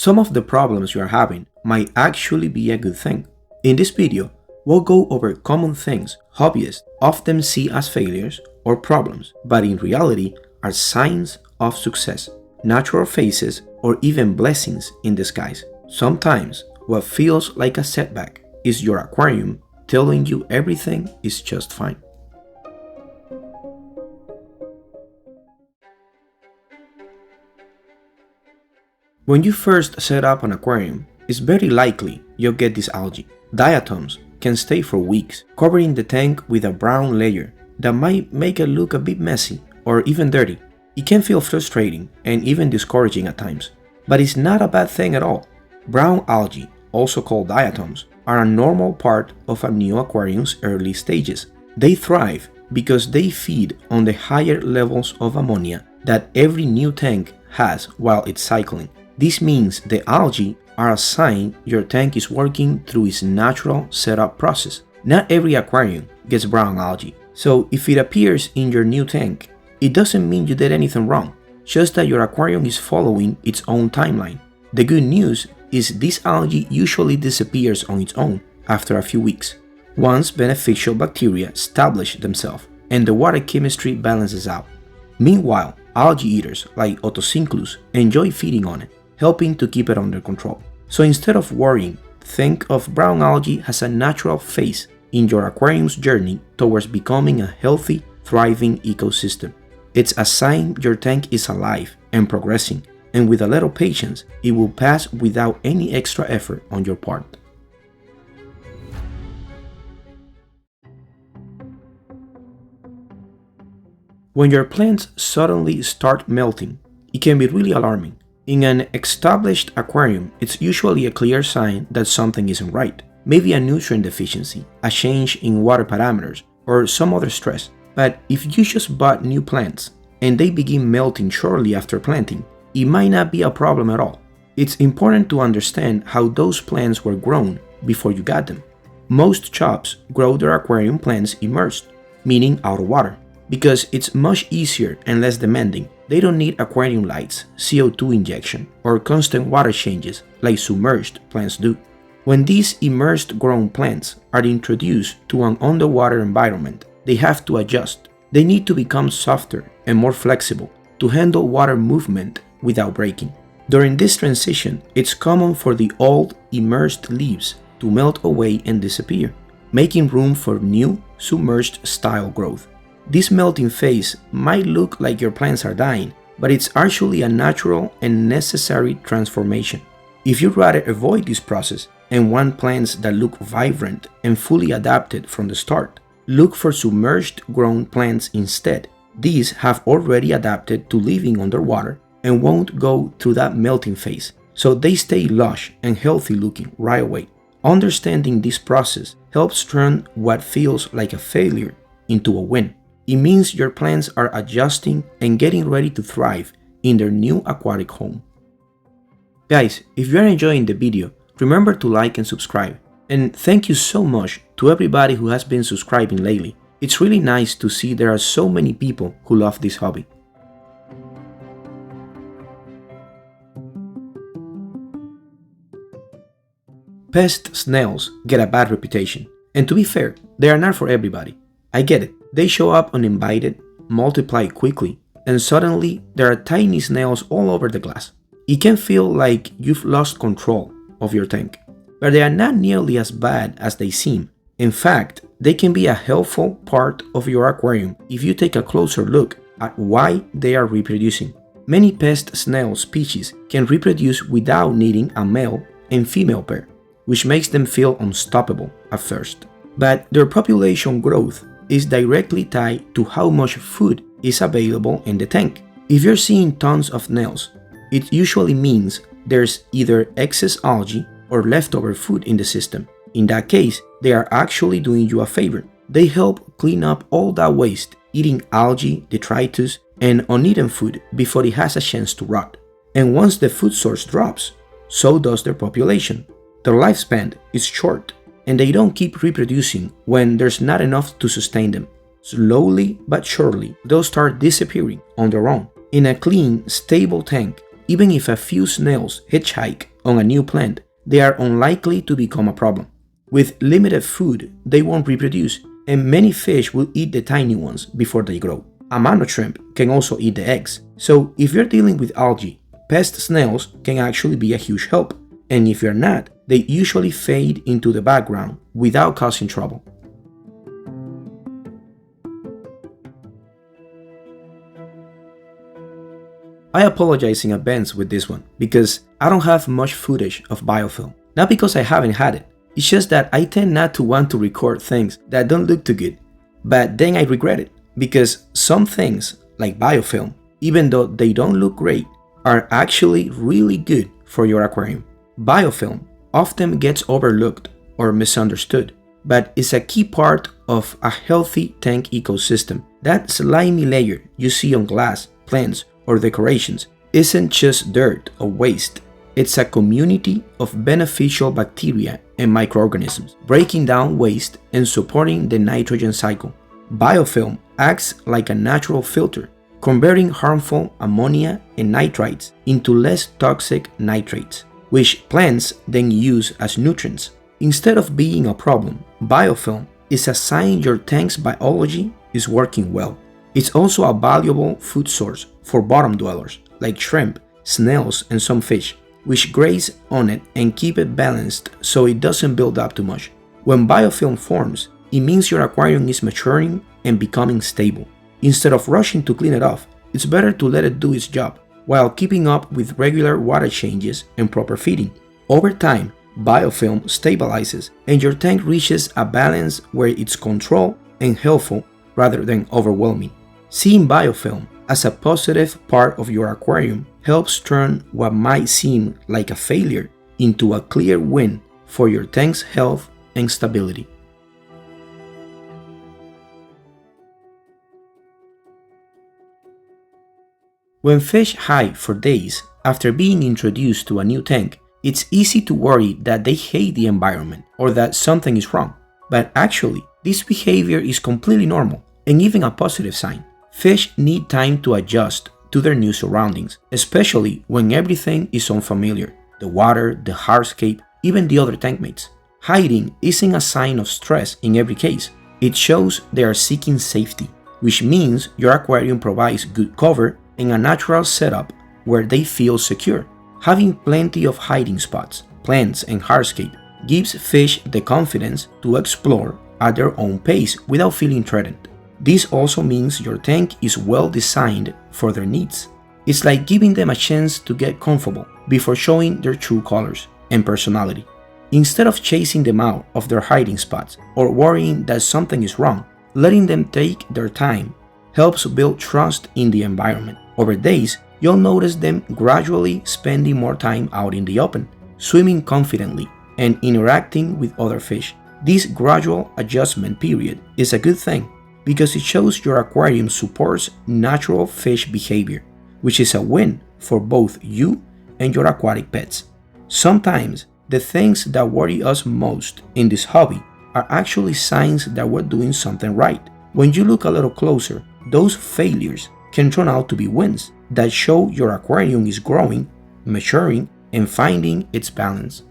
some of the problems you are having might actually be a good thing. In this video, we'll go over common things hobbyists often see as failures or problems, but in reality are signs of success, natural phases, or even blessings in disguise. Sometimes what feels like a setback is your aquarium telling you everything is just fine. When you first set up an aquarium, it's very likely you'll get this algae. Diatoms can stay for weeks, covering the tank with a brown layer that might make it look a bit messy or even dirty. It can feel frustrating and even discouraging at times, but it's not a bad thing at all. Brown algae, also called diatoms, are a normal part of a new aquarium's early stages. They thrive because they feed on the higher levels of ammonia that every new tank has while it's cycling. This means the algae are a sign your tank is working through its natural setup process. Not every aquarium gets brown algae, so if it appears in your new tank, it doesn't mean you did anything wrong, just that your aquarium is following its own timeline. The good news is this algae usually disappears on its own after a few weeks, once beneficial bacteria establish themselves and the water chemistry balances out. Meanwhile, algae eaters like Otocinclus enjoy feeding on it, helping to keep it under control. So instead of worrying, think of brown algae as a natural phase in your aquarium's journey towards becoming a healthy, thriving ecosystem. It's a sign your tank is alive and progressing, and with a little patience, it will pass without any extra effort on your part. When your plants suddenly start melting, it can be really alarming. In an established aquarium, it's usually a clear sign that something isn't right. Maybe a nutrient deficiency, a change in water parameters, or some other stress. But if you just bought new plants and they begin melting shortly after planting, it might not be a problem at all. It's important to understand how those plants were grown before you got them. Most shops grow their aquarium plants immersed, meaning out of water, because it's much easier and less demanding. They don't need aquarium lights, CO2 injection, or constant water changes like submerged plants do. When these immersed grown plants are introduced to an underwater environment, they have to adjust. They need to become softer and more flexible to handle water movement without breaking. During this transition, it's common for the old immersed leaves to melt away and disappear, making room for new submerged style growth. This melting phase might look like your plants are dying, but it's actually a natural and necessary transformation. If you'd rather avoid this process and want plants that look vibrant and fully adapted from the start, look for submerged grown plants instead. These have already adapted to living underwater and won't go through that melting phase, so they stay lush and healthy looking right away. Understanding this process helps turn what feels like a failure into a win. It means your plants are adjusting and getting ready to thrive in their new aquatic home. Guys, if you are enjoying the video, remember to like and subscribe. And thank you so much to everybody who has been subscribing lately. It's really nice to see there are so many people who love this hobby. Pest snails get a bad reputation, and to be fair, they are not for everybody. I get it. They show up uninvited, multiply quickly, and suddenly there are tiny snails all over the glass. It can feel like you've lost control of your tank, but they are not nearly as bad as they seem. In fact, they can be a helpful part of your aquarium if you take a closer look at why they are reproducing. Many pest snail species can reproduce without needing a male and female pair, which makes them feel unstoppable at first. But their population growth is directly tied to how much food is available in the tank. If you're seeing tons of snails, it usually means there's either excess algae or leftover food in the system. In that case, they are actually doing you a favor. They help clean up all that waste, eating algae, detritus, and uneaten food before it has a chance to rot. And once the food source drops, so does their population. Their lifespan is short, and they don't keep reproducing when there's not enough to sustain them. Slowly but surely, they'll start disappearing on their own. In a clean, stable tank, even if a few snails hitchhike on a new plant, they are unlikely to become a problem. With limited food, they won't reproduce, and many fish will eat the tiny ones before they grow. A mano shrimp can also eat the eggs. So if you're dealing with algae, pest snails can actually be a huge help. And if you're not, they usually fade into the background without causing trouble. I apologize in advance with this one because I don't have much footage of Bofilm. Not because I haven't had it, it's just that I tend not to want to record things that don't look too good. But then I regret it because some things, like Bofilm, even though they don't look great, are actually really good for your aquarium. Bofilm often gets overlooked or misunderstood, but is a key part of a healthy tank ecosystem. That slimy layer you see on glass, plants, or decorations isn't just dirt or waste. It's a community of beneficial bacteria and microorganisms, breaking down waste and supporting the nitrogen cycle. Bofilm acts like a natural filter, converting harmful ammonia and nitrites into less toxic nitrates, which plants then use as nutrients. Instead of being a problem, Bofilm is a sign your tank's biology is working well. It's also a valuable food source for bottom dwellers like shrimp, snails, and some fish, which graze on it and keep it balanced so it doesn't build up too much. When Bofilm forms, it means your aquarium is maturing and becoming stable. Instead of rushing to clean it off, it's better to let it do its job while keeping up with regular water changes and proper feeding. Over time, Bofilm stabilizes and your tank reaches a balance where it's controlled and helpful rather than overwhelming. Seeing Bofilm as a positive part of your aquarium helps turn what might seem like a failure into a clear win for your tank's health and stability. When fish hide for days after being introduced to a new tank, it's easy to worry that they hate the environment or that something is wrong. But actually, this behavior is completely normal and even a positive sign. Fish need time to adjust to their new surroundings, especially when everything is unfamiliar: the water, the hardscape, even the other tank mates. Hiding isn't a sign of stress in every case. It shows they are seeking safety, which means your aquarium provides good cover and a natural setup where they feel secure. Having plenty of hiding spots, plants, and hardscape gives fish the confidence to explore at their own pace without feeling threatened. This also means your tank is well designed for their needs. It's like giving them a chance to get comfortable before showing their true colors and personality. Instead of chasing them out of their hiding spots or worrying that something is wrong, letting them take their time helps build trust in the environment. Over days, you'll notice them gradually spending more time out in the open, swimming confidently, and interacting with other fish. This gradual adjustment period is a good thing because it shows your aquarium supports natural fish behavior, which is a win for both you and your aquatic pets. Sometimes, the things that worry us most in this hobby are actually signs that we're doing something right. When you look a little closer, those failures can turn out to be wins that show your aquarium is growing, maturing, and finding its balance.